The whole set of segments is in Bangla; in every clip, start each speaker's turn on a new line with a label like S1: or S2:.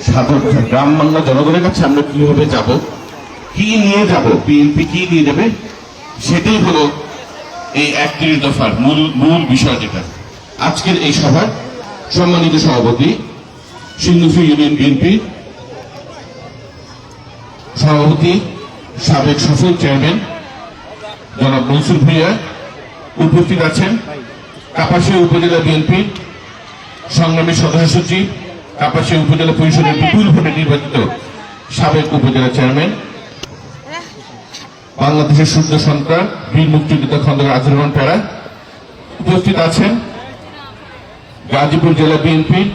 S1: সাধারণ গ্রাম বাংলা জনগণের কাছে আমরা কিভাবে যাব, কি নিয়ে যাব, বিএনপি কি নিয়ে যাবে, সেটাই হলো এই 31 দফার মূল বিষয়। যেটা আজকের এই সভার সম্মানিত সভাপতি, সিংহশ্রী ইউনিয়ন বিএনপি সভাপতি, সাবেক সফল চেয়ারম্যান জনাব মনসুর ভূঁইয়া উপস্থিত আছেন। কাপাসিয়া উপজেলা বিএনপির সংগ্রামী সদস্য সচিব, কাপাসিয়া উপজেলা পরিষদের বিপুল ভোটে নির্বাচিত সাবেক উপজেলা চেয়ারম্যান, বাংলাদেশের সূর্য সন্তান বীর মুক্তিযোদ্ধা খন্দকার আজিজুর রহমান প্যারা উপস্থিত আছেন। গাজীপুর জেলা বিএনপির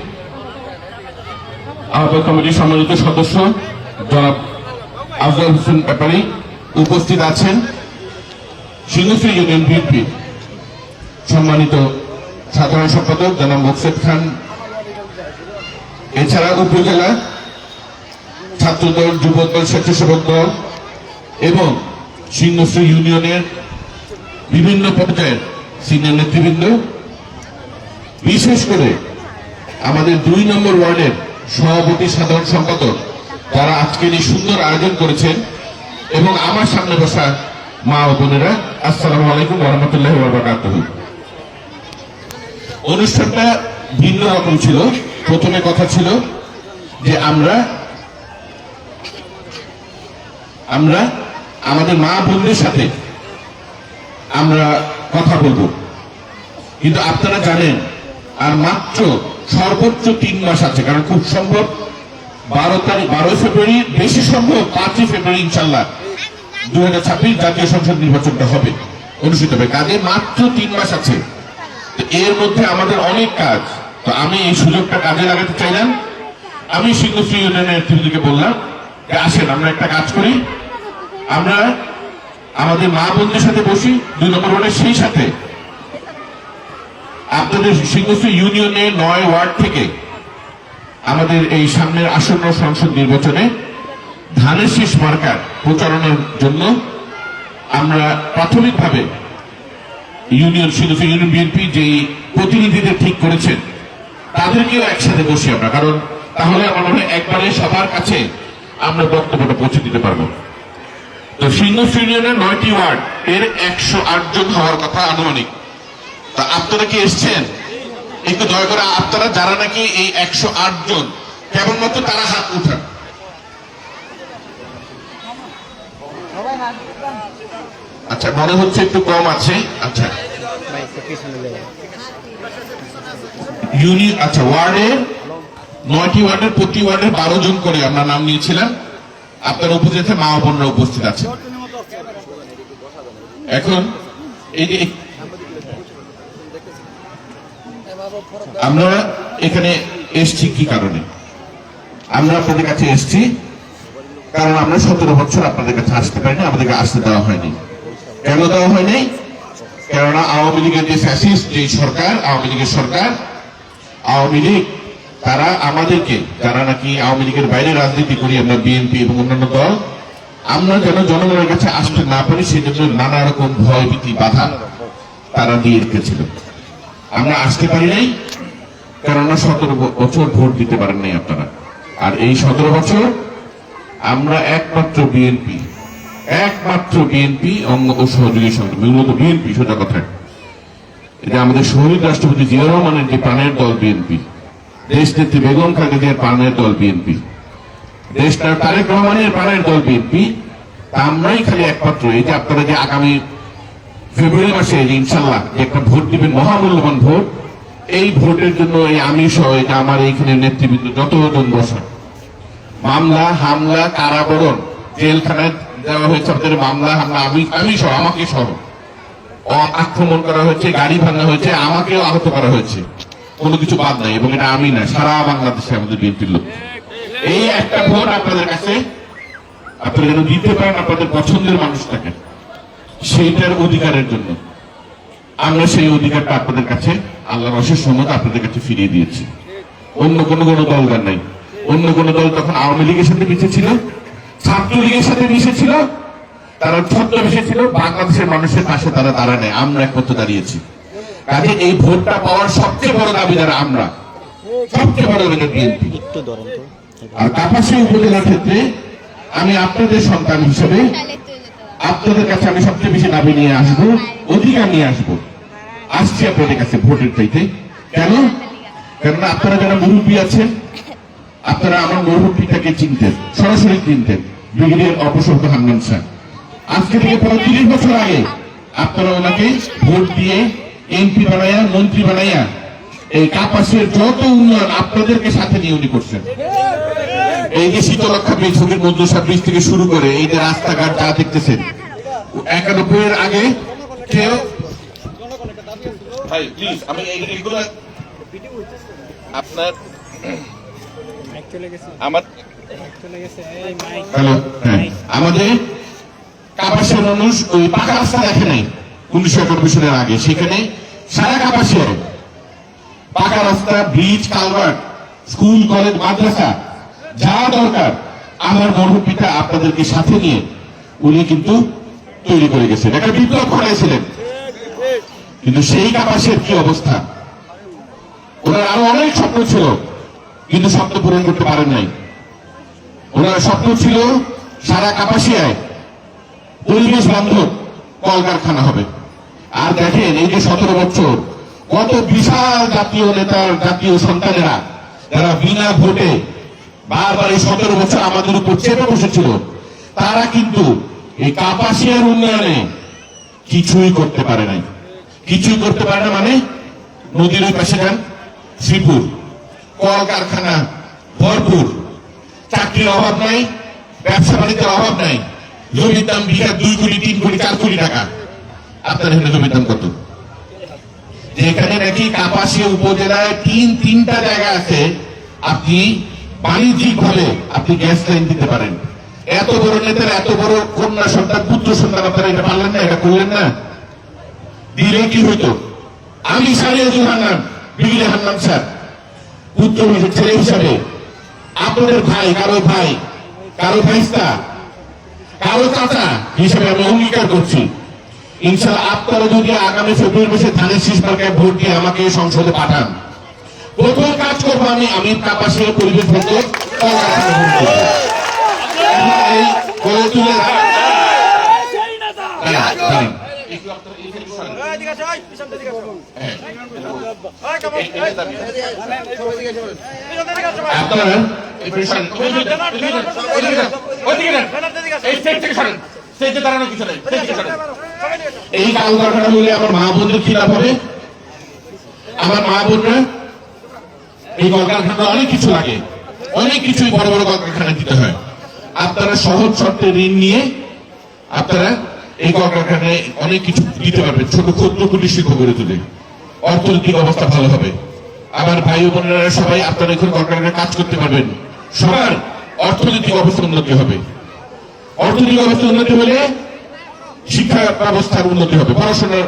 S1: আহ্বায়ক কমিটির সম্মানিত সদস্য জনাব আফজাল হোসেন ব্যাপারী উপস্থিত আছেন। সিংহশ্রী ইউনিয়ন বিএনপি সম্মানিত সাধারণ সম্পাদক জনাব মোকসেদ খান, এছাড়া উপজেলা ছাত্রদল, যুবদল, স্বেচ্ছাসেবক দল এবং সিংহশ্রী ইউনিয়নের বিভিন্ন পর্যায়ের সিনিয়র নেতৃবৃন্দ, বিশেষ করে আমাদের 2 নম্বর ওয়ার্ডের সভাপতি, সাধারণ সম্পাদক, যারা আজকের এই সুন্দর আয়োজন করেছেন, এবং আমার সামনে বসা মা ও বোনেরা, আসসালামু আলাইকুম ওয়া রাহমাতুল্লাহি ওয়া বারাকাতুহু। অনুষ্ঠানটা ভিন্ন রকম ছিল। প্রথমে কথা ছিল যে আমরা আমাদের মা বোনদের সাথে আমরা কথা বলবো, কিন্তু আপনারা জানেন আর মাত্র সর্বোচ্চ 3 মাস আছে, কারণ খুব সম্ভব 12 ফেব্রুয়ারি, বেশি সম্ভব 5 ফেব্রুয়ারি ইনশাল্লাহ 2026 জাতীয় সংসদ নির্বাচনটা হবে, অনুষ্ঠিত হবে। কাজে মাত্র 3 মাস আছে। তো এর মধ্যে আমাদের অনেক কাজ। তো আমি এই সুযোগটা কাজে লাগাতে চাইলাম। আমি সিংহশ্রী ইউনিয়নের নেতৃত্বকে বললাম যে আসেন আমরা একটা কাজ করি, আমরা আমাদের মা বোনদের সাথে বসি 2 নম্বর ওয়ার্ডে, সেই সাথে আপনাদের সিংহশ্রী ইউনিয়নের 9 ওয়ার্ড থেকে আমাদের এই সামনের আসন্ন সংসদ নির্বাচনে ধানের শীষ মার্কার প্রচারণার জন্য আমরা প্রাথমিকভাবে সিংহশ্রী ইউনিয়ন বিএনপি যেই প্রতিনিধিদের ঠিক করেছেন তাদেরকেও একসাথে বসি আমরা, কারণ তাহলে আমার মনে হয় একবারে সবার কাছে আমরা বক্তব্যটা পৌঁছে দিতে পারবো। তো সিংহশ্রী ইউনিয়নের 9টি ওয়ার্ড এর 108 জন হওয়ার কথা আনুমানিক। তা আপনারা কি এসছেন? একটু দয়া করে আপনারা যারা নাকি এই 108 জন, কেবলমাত্র তারা হাত উঠান। আচ্ছা, মনে হচ্ছে একটু কম আছে। আচ্ছা, আচ্ছা, ওয়ার্ডের 9টি ওয়ার্ডের প্রতি ওয়ার্ডের 12 জন করে আমরা নাম নিয়েছিলাম। আপনার উপস্থিত মা ও বোনরা উপস্থিত আছেন। এখন এই যে আমরা এখানে এসছি কি কারণে? আমরা আপনাদের কাছে এসছি কারণ আমরা 17 বছর আপনাদের কাছে আসতে পারিনি, আমাদেরকে আসতে দেওয়া হয়নি। কেন দেওয়া হয়নি? কেননা আওয়ামী লীগের যে ফ্যাসিস্ট যে সরকার, আওয়ামী লীগের সরকার, আওয়ামী লীগ তারা আমাদেরকে, যারা নাকি আওয়ামী লীগের বাইরে রাজনীতি করি আমরা, বিএনপি এবং অন্যান্য দল, আমরা যেন জনগণের কাছে আসতে না পারি সেজন্য নানা রকম ভয় ভীতি বাধা তারা দিয়ে রেখেছিল। আমরা আসতে পারি নাই, কেননা 17 বছর ভোট দিতে পারেন নাই আপনারা। আর এই 17 বছর আমরা একমাত্র বিএনপি অঙ্গ ও সহযোগী সংগঠন, মূলত বিএনপি, সোজা কথা। এটা আমাদের শহীদ রাষ্ট্রপতি জিয়া রহমানের যে প্রাণের দল বিএনপি, দেশ নেত্রী বেগম খালেদার প্রাণের দল বিএনপি, দেশটার তারেক রহমানের প্রাণের দল বিএনপি। আমরাই খালি একমাত্র, এই যে আপনারা যে আগামী ফেব্রুয়ারি মাসে ইনশাল্লাহ একটা ভোট দিবেন, মহামূল্যবান ভোট, এই ভোটের জন্য এই আমি সহ, এটা আমার এইখানে নেতৃবৃন্দ যতজন বসা, মামলা হামলা কারাবরণ, জেলখানায় দেওয়া হয়েছে আপনাদের মামলা হামলা, আমি সহ, আমাকে সহ আক্রমণ করা হয়েছে, গাড়ি ভাঙা হয়েছে, আমাকেও আহত করা হয়েছে, কোনো কিছু বাদ নাই। এবং এটা আমি না, সারা বাংলাদেশে আমাদের বিএনপির লোক। এই একটা ভোট আপনাদের কাছে আপনারা যেন দিতে পারেন আপনাদের পছন্দের মানুষটাকে, সেইটার অধিকারের জন্য আমরা সেই অধিকারটা আপনাদের কাছে আল্লাহর অশেষ রহমতে আপনাদের কাছে ফিরিয়ে দিয়েছি। অন্য কোনো দল নাই। অন্য কোনো দল তখন আওয়ামী লীগের সাথে মিশেছিল, ছাত্রলীগের সাথে মিশেছিল, তারা ছদ্মবেশে ছিল, বাংলাদেশের মানুষের পাশে তারা দাঁড়ায়, আমরা একমাত্র দাঁড়িয়েছি। কাজে এই ভোটটা পাওয়ার সবচেয়ে বড় দাবিদার আমরা, সবচেয়ে বড় হলেন বিএনপি। আর কাপাসিয়া উপজেলার ক্ষেত্রে আমি আপনাদের সন্তান হিসেবে আপনাদের কাছে আমি সবচেয়ে বেশি দাবি নিয়ে আসবো, অধিকার নিয়ে আসবো। আসছি আপনাদের কাছে ভোটের চাইতে। কেন? কেননা আপনারা যারা মুরব্বী আছেন, আপনারা আমার মুরব্বীটাকে চিনতেন, সরাসরি চিনতেন, ব্রিগেডিয়ার অপসন্ত হান্নান স্যার। আজকে থেকে প্রায় 30 বছর আগে আপনারা ওনাকে ভোট দিয়ে এমপি বানাইয়া, মন্ত্রী বানাইয়া এই কাপাসের যত উন্নয়ন আপনাদেরকে সাথে নিয়ে উনি করছেন। এই যে শীতলক্ষা ব্রিজ, ফকির মজুসা ব্রিজ থেকে শুরু করে এই যে রাস্তাঘাট যা দেখতেছেন, 91 এর আগে কেউ ভাই প্লিজ আমি এইগুলো আপনার হ্যালো, আমাদের কাপাসিয়ার মানুষ ওই পাকা রাস্তা দেখে নাই 1991 সালের আগে। সেখানে সারা কাপাসিয়ার পাকা রাস্তা, ব্রিজ, কালভার্ট, স্কুল, কলেজ, মাদ্রাসা যা দরকার আমার মরহুপিতা আপনাদেরকে সাথে নিয়ে উনি কিন্তু তৈরি করে গেছেন, একটা বিপ্লব ঘটাইছিলেন। কিন্তু সেই কাপাসের কি অবস্থা? ওনার আরো অনেক স্বপ্ন ছিল, কিন্তু স্বপ্ন পূরণ করতে পারেন নাই। ওনার স্বপ্ন ছিল সারা কাপাসিয়ায় পরিবেশ বান্ধব কলকারখানা হবে। আর দেখেন এই যে 17 বছর কত বিশাল জাতীয় নেতার জাতীয় সন্তানেরা যারা বিনা ভোটে বারবার এই 17 বছর আমাদের উপর চেপে বসেছিল, তারা কিন্তু এই কাপাসিয়ার উন্নয়নে কিছুই করতে পারে নাই। কিছুই করতে পারে না মানে নদীর ওই পাশে যান, শ্রীপুর কলকারখানা ভরপুর, চাকরির অভাব নাই, ব্যবসা বাণিজ্যের অভাব নাই। জমির দাম বিঘা 2 কোটি, 3 কোটি, 4 কোটি টাকা। আপনার এখানে জমির দাম কত? যেখানে নাকি কাপাসিয়া উপজেলায় তিনটা জায়গা আছে, আপনি বাণিজ্যিক ভাবে আপনি গ্যাস লাইন দিতে পারেন। এত বড় নেতার এত বড় কন্যা সন্তান, পুত্র সন্তান, আপনারা এটা পারলেন না, এটা করলেন না। দিলে কি হইতো? আমি সারিয়াজুল হান্নান, ব্রিগেডিয়ার হান্নান স্যার পুত্র ছেলে হিসাবে আপনাদের ভাই, কারো ভাইস্তা, কারো চাচা হিসেবে আমি অঙ্গীকার করছি, ইনশাআল্লাহ আপনারা যদি আগামী ফেব্রুয়ারি মাসে ধানের শীষ মার্কায় ভোট দিয়ে আমাকে সংসদে পাঠান, প্রথম কাজ করবো আমি কাপাসিয়া পরিবেশ বান্ধব এই কলকারখানা হলে আমার মা বোনদের কি লাভ হবে? আমার মা বোনরা এই কলকারখানা অনেক কিছু লাগে, অনেক কিছুই বড় বড় কলকারখানা দিতে হয়। আপনারা সহজ শর্তে ঋণ নিয়ে আপনারা এই কলকারখানায় অনেক কিছু দিতে পারবেন, ছোট ক্ষুদ্র কুটির শিল্প গড়ে তুলে অর্থনৈতিক অবস্থা ভালো হবে। আমার ভাই বোনেরা সবাই আপনারা এখন কলকারখানায় কাজ করতে পারবেন, সবার অর্থনৈতিক অবস্থা উন্নতি হবে। অর্থনৈতিক অবস্থা উন্নতি হলে শিক্ষা ব্যবস্থার উন্নতি হবে, পড়াশোনার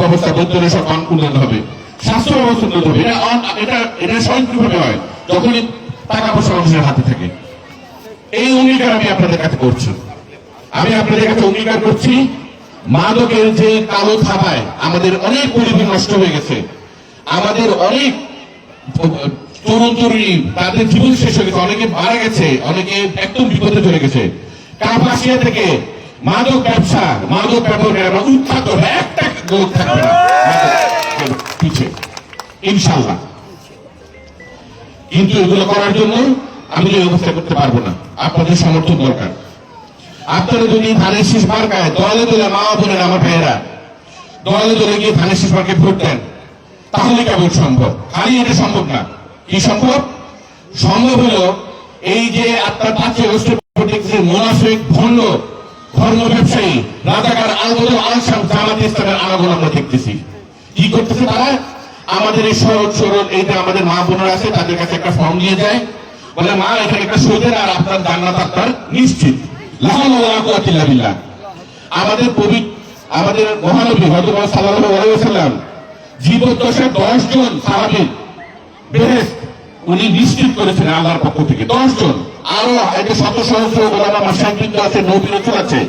S1: ব্যবস্থা বৈদ্যুতিক সব উন্নত হবে, স্বাস্থ্য ব্যবস্থা উন্নত হবে। এটা স্বয়ংক্রিয়ভাবে হয় যখনই টাকা পয়সা মানুষের হাতে থাকে। এই অঙ্গীকার আমি আপনাদের কাছে করছি। আমি আপনাদের কাছে অঙ্গীকার করছি, মাদকের যে কালো থাবায় আমাদের অনেক পরিবেশ নষ্ট হয়ে গেছে, আমাদের অনেক তরুণ তরুণী তাদের জীবন শেষ হয়ে গেছে, অনেকে মারা গেছে, অনেকে একদম বিপদে চলে গেছে। কাপাসিয়া থেকে মাদক ব্যবসা, মাদক ব্যবহারে আমরা উৎখাত হবে, একটা লোক থাকবে না পিছিয়ে ইনশাল্লাহ। কিন্তু এগুলো করার জন্য আমি এই অবস্থা করতে পারবো না, আপনাদের সমর্থন দরকার। আপনারা যদি ধানের শীষ মার্কায় দলে দলে মা বোনের আমার ভাইয়েরা দলে দলে গিয়ে ধানের শীষ মার্কে ভোট দেন, তাহলে কেবল সম্ভব। খালি এটা সম্ভব না। কি সম্ভব? সম্ভব হলো এই যে আপনার 5 আগস্টের মুনাফিক ভণ্ড ধর্ম ব্যবসায়ী রাজাকার আল-বদর আল-শাম জামাত ইসলামের আনাগোনা আমরা দেখতেছি। কি করতেছে তারা? আমাদের এই সহজ সরল এই যে আমাদের মা বোনেরা আছে তাদের কাছে একটা ফর্ম নিয়ে যায়, বলে মা এখানে একটা সৌদের আর আপনার জান্নাত আপনার নিশ্চিত। আমাদের মহানবী হযরত সাল্লাল্লাহু আলাইহি ওয়াসাল্লাম জীবদ্দশায় 10 জন সাহাবী বেহেশত উনি নিশ্চিত করেছেন আল্লাহর পক্ষ থেকে। 10 জন, আরো এটা শত সহস্র ওলামা মাশায়েখ আছে, নবী রাসূল আছে,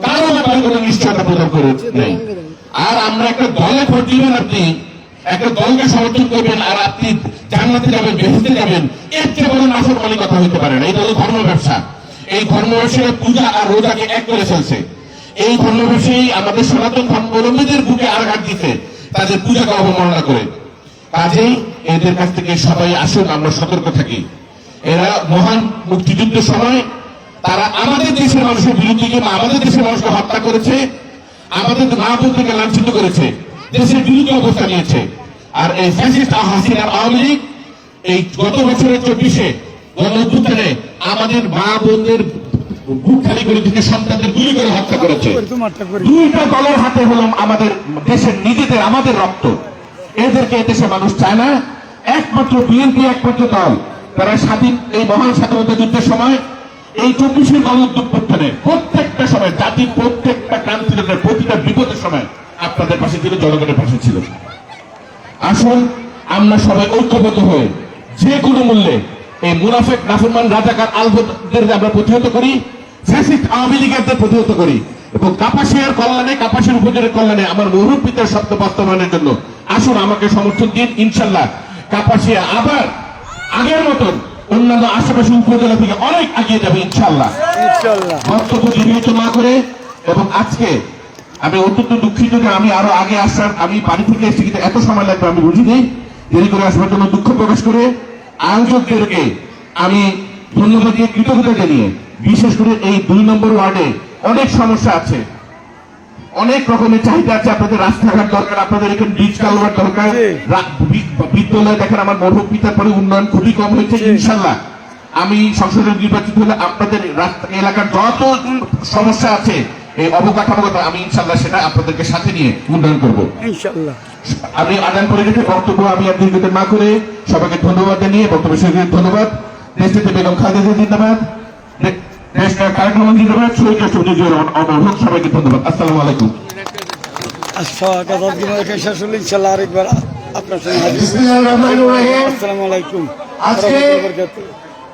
S1: কারো ব্যাপারে কোনো নিশ্চয়তা প্রদান করে নেই। আর আমরা একটা দলে ভোট দিবেন, আপনি একটা দলকে সমর্থন করবেন আর আপনি জান্নাতে যাবেন, বেহেশতে যাবেন, এর চেয়ে বড় নাফরমানি কথা হইতে পারে না। এটা হলো ধর্ম ব্যবসা। এই ধর্ম ব্যবসায়ীরা পূজা আর রোজাকে এক করে ফেলছে। এই ধর্ম ব্যবসায়ী আমাদের সনাতন ধর্মাবলম্বীদের বুকে আঘাত দিতে, তাদের পূজাকে অবমাননা করে। কাজেই এদের কাছ থেকে সবাই আসুন, আমরা সতর্ক থাকি। এরা মহান মুক্তিযুদ্ধের সময় তারা আমাদের দেশের মানুষের বিরুদ্ধে কিংবা আমাদের দেশের মানুষকে হত্যা করেছে, আমাদের মা বোনদেরকে লাঞ্ছিত করেছে, দেশের বিরুদ্ধে অবস্থা নিয়েছে। আর এই ফ্যাসিস্ট হাসিনার আওয়ামী লীগ এই গত বছরের 24-এ গণঅভ্যুত্থানে আমাদের মা বোনদের বুক খালি করে দিতে সন্তানদের গুলি করে হত্যা করেছে। দুইটা দলের হাতে হলো আমাদের দেশের নিজেদের, আমাদের রক্ত। এদেরকে এদেশে মানুষ চায় না। একমাত্র বিএনপি একমাত্র দল, তারা স্বাধীন এই মহান স্বাধীনতা যুদ্ধের সময়, এই 24-এর গণঅভ্যুত্থানে প্রত্যেকটা সময় জাতির প্রত্যেকটা ক্রান্তির প্রতিটা বিপদের সময় আপনাদের পাশে ছিল, জনগণের পাশে ছিল। আসুন আমরা সবাই ঐক্যবদ্ধ হয়ে যে কোনো মূল্যে এই মুনাফেক নাফরমান রাজাকার আলবদের আমরা প্রতিহত করি, ফ্যাসিস্ট আওয়ামী লীগের প্রতিহত করি, এবং কাপাসিয়ার কল্যাণে, কাপাসিয়ার উপজেলার কল্যাণে আমার মরহুম পিতার স্বপ্ন বাস্তবায়নের জন্য আসুন আমাকে সমর্থন দিন। ইনশাল্লাহ কাপাসিয়া আবার আগের মতন অন্যান্য আশেপাশে উপজেলা থেকে অনেক এগিয়ে যাবে ইনশাল্লাহ। বক্তব্য দীর্ঘায়িত না করে, এবং আজকে আমি অত্যন্ত দুঃখিত যে আমি আরো আগে আসার, আমি বাড়ি থেকে এসে কিন্তু এত সময় লাগবে আমি বুঝিনি। দেরি করে আসবার জন্য দুঃখ প্রকাশ করে আয়োজকদেরকে আমি ধন্যবাদ দিয়ে কৃতজ্ঞতা জানিয়ে, বিশেষ করে এই 2 নম্বর ওয়ার্ডে অনেক সমস্যা আছে, অনেক রকমের চাহিদা আছে। আপনাদের রাস্তাঘাট দরকার, আপনাদের এখানে ব্রিজ কালভার্ট দরকার, বিদ্যালয় দেখেন আমার মরহুম পিতার পরে উন্নয়ন খুবই কম হয়েছে। ইনশাল্লাহ আমি সংসদে নির্বাচিত হলে আপনাদের এলাকার যত সমস্যা আছে এই অবকাঠামোগত, আমি ইনশাল্লাহ সেটা আপনাদেরকে সাথে নিয়ে উন্নয়ন করবো ইনশাল্লাহ। আমি আদান করে রেখে বক্তব্য আমি আর দীর্ঘত না করে সবাইকে ধন্যবাদ জানিয়ে বক্তব্য শেষ। ধন্যবাদ। দেশটিতে বেগম খালেদা জিন্দাবাদ, দেশটা কার্যক্রম জিন্দাবাদ, শহীদ রাষ্ট্রপতি জিয়াউর রহমান অমর হোক। সবাইকে ধন্যবাদ। আসসালামু আলাইকুম।
S2: আরেকবার আপনার সঙ্গে। আসসালামু আলাইকুম।